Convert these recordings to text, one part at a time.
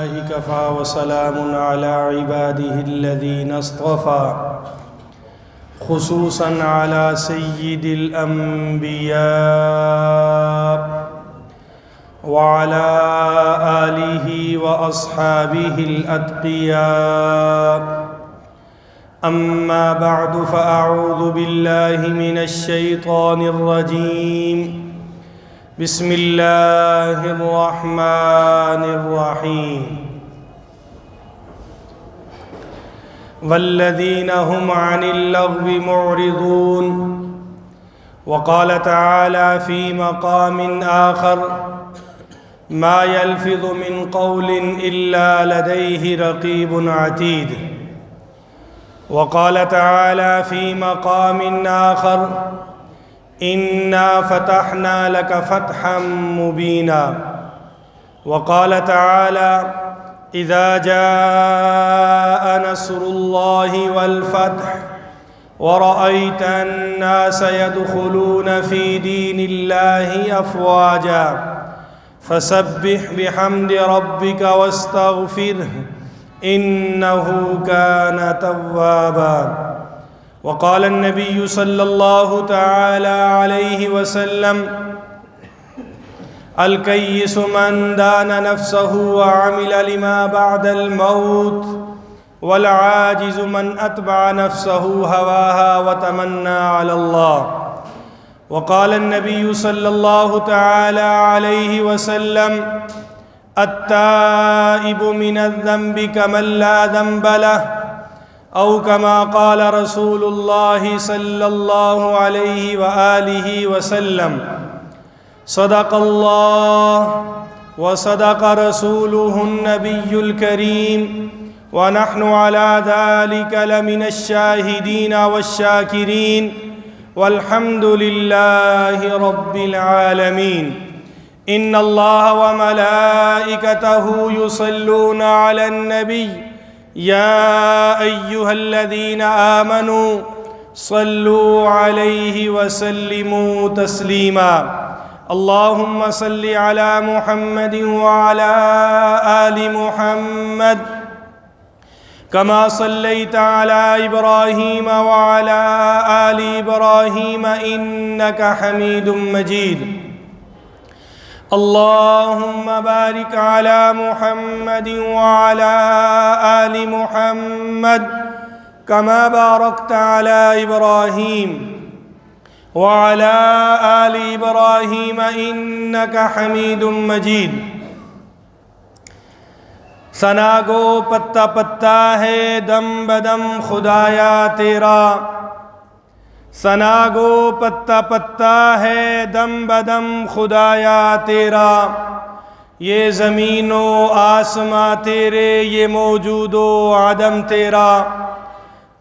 لله كفى وسلام على عباده الذين اصطفى خصوصا على سيد الأنبياء وعلى آله وأصحابه الأتقياء. أما بعد فأعوذ بالله من الشيطان الرجيم. بسم الله الرحمن الرحيم. والذين هم عن اللغو معرضون. وقال تعالى في مقام آخر: ما يلفظ من قول إلا لديه رقيب عتيد. وقال تعالى في مقام آخر: إنا فتحنا لك فتحا مبينا. وقال تعالى: إذا جاء نصر الله والفتح ورأيت الناس يدخلون في دين الله أفواجا فسبح بحمد ربك واستغفره إنه كان توابا. وقال النبي صلى الله تعالى عليه وسلم: الكيس من دان نفسه وعمل لما بعد الموت، والعاجز من أتبع نفسه هواها وتمنى على الله. وقال النبي صلى الله تعالى عليه وسلم: التائب من الذنب كمن لا ذنب له، أو كما قال رسول الله صلى الله عليه وآله وسلم: صدق الله وصدق رسوله النبي الكريم، ونحن على ذلك لمن الشاهدين والشاكرين، والحمد لله رب العالمين. إن الله وملائكته يصلون على النبي يا أيها الذين آمنوا صلوا عليه وسلموا تسليما. اللهم صل على محمد وعلى آل محمد كما صليت على إبراهيم وعلى آل إبراهيم إنك حميد مجيد. اللهم بارك على محمد وعلى آل محمد كما باركت على إبراهيم وعلى آل إبراهيم إنك حميد مجيد. ثنا گو پتا پتا ہے دم بدم خدایا تیرا، ثنا گو پتا پتا ہے دم بدم خدایا تیرا. یہ زمین و آسماں تیرے، یہ موجود و عدم تیرا.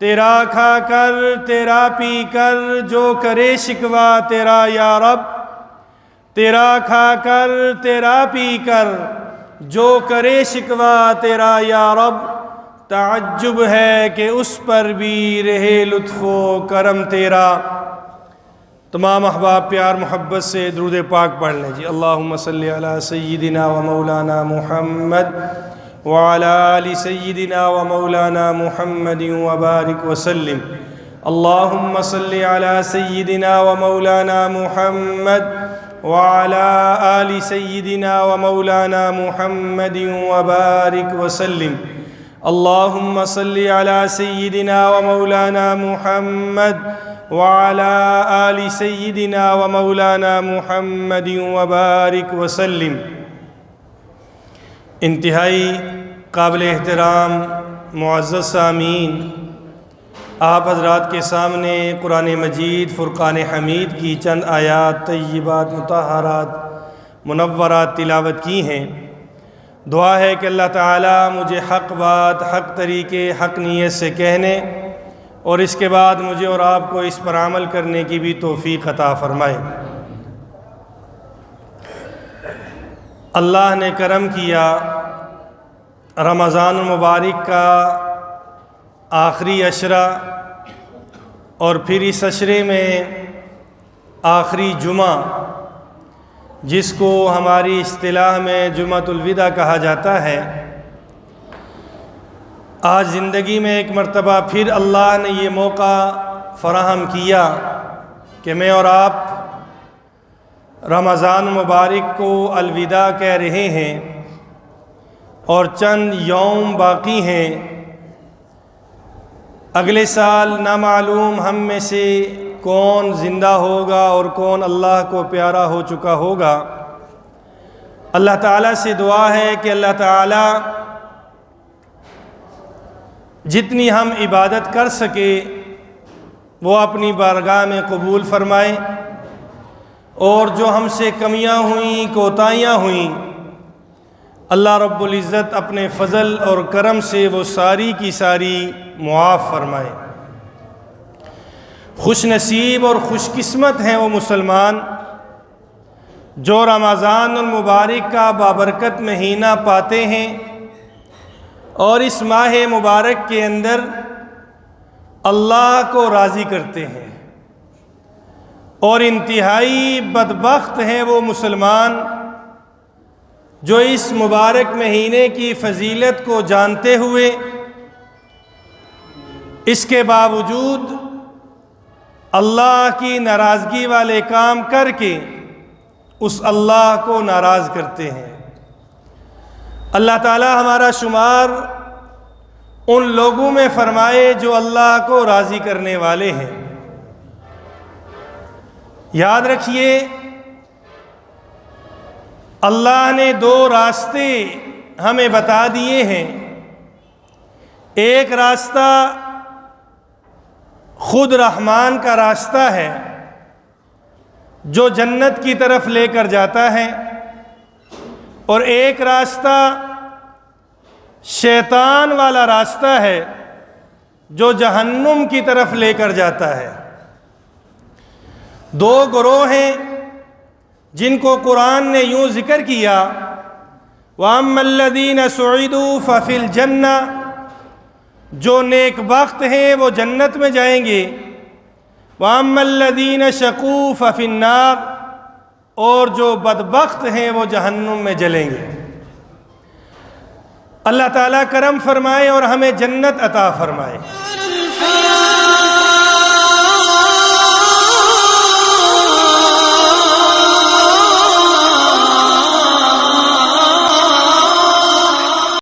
تیرا کھا کر تیرا پی کر جو کرے شکوہ تیرا یا رب. تیرا کھا کر تیرا پی کر جو کرے شکوہ تیرا یا رب. تعجب ہے کہ اس پر بھی رہے لطف و کرم تیرا. تمام احباب پیار محبت سے درود پاک پڑھ لیں جی. اللہم صلی علی سیدنا و مولانا محمد وعلی آل سیدنا و مولانا محمد وبارک وسلم. اللہم صلی علی سیدنا و مولانا محمد وعلى آل سيدنا ومولانا محمد وبارك وسلم. اللهم صل على سيدنا ومولانا محمد وعلى آل سيدنا ومولانا محمد وبارك وسلم. انتہائی قابل احترام معزز سامعین، آپ حضرات کے سامنے قرآن مجید فرقان حمید کی چند آیات طیبات مطہرات منورات تلاوت کی ہیں. دعا ہے کہ اللہ تعالیٰ مجھے حق بات، حق طریقے، حق نیت سے کہنے اور اس کے بعد مجھے اور آپ کو اس پر عمل کرنے کی بھی توفیق عطا فرمائے. اللہ نے کرم کیا، رمضان المبارک کا آخری عشرہ اور پھر اس عشرے میں آخری جمعہ جس کو ہماری اصطلاح میں جمعۃ الوداع کہا جاتا ہے، آج زندگی میں ایک مرتبہ پھر اللہ نے یہ موقع فراہم کیا کہ میں اور آپ رمضان مبارک کو الوداع کہہ رہے ہیں اور چند یوم باقی ہیں۔ اگلے سال نامعلوم ہم میں سے کون زندہ ہوگا اور کون اللہ کو پیارا ہو چکا ہوگا۔ اللہ تعالیٰ سے دعا ہے کہ اللہ تعالیٰ جتنی ہم عبادت کر سکے وہ اپنی بارگاہ میں قبول فرمائے، اور جو ہم سے کمیاں ہوئیں، کوتاہیاں ہوئیں، اللہ رب العزت اپنے فضل اور کرم سے وہ ساری کی ساری معاف فرمائے۔ خوش نصیب اور خوش قسمت ہیں وہ مسلمان جو رمضان المبارک کا بابرکت مہینہ پاتے ہیں اور اس ماہ مبارک کے اندر اللہ کو راضی کرتے ہیں، اور انتہائی بدبخت ہیں وہ مسلمان جو اس مبارک مہینے کی فضیلت کو جانتے ہوئے اس کے باوجود اللہ کی ناراضگی والے کام کر کے اس اللہ کو ناراض کرتے ہیں۔ اللہ تعالی ہمارا شمار ان لوگوں میں فرمائے جو اللہ کو راضی کرنے والے ہیں۔ یاد رکھیے، اللہ نے دو راستے ہمیں بتا دیے ہیں۔ ایک راستہ خود رحمان کا راستہ ہے جو جنت کی طرف لے کر جاتا ہے، اور ایک راستہ شیطان والا راستہ ہے جو جہنم کی طرف لے کر جاتا ہے۔ دو گروہ ہیں جن کو قرآن نے یوں ذکر کیا، وَأَمَّا الَّذِينَ سُعِدُوا فَفِي الْجَنَّةِ، جو نیک بخت ہیں وہ جنت میں جائیں گے، وَأَمَّا الَّذِينَ شَقُوا فَفِي النَّارِ، اور جو بدبخت ہیں وہ جہنم میں جلیں گے۔ اللہ تعالیٰ کرم فرمائے اور ہمیں جنت عطا فرمائے۔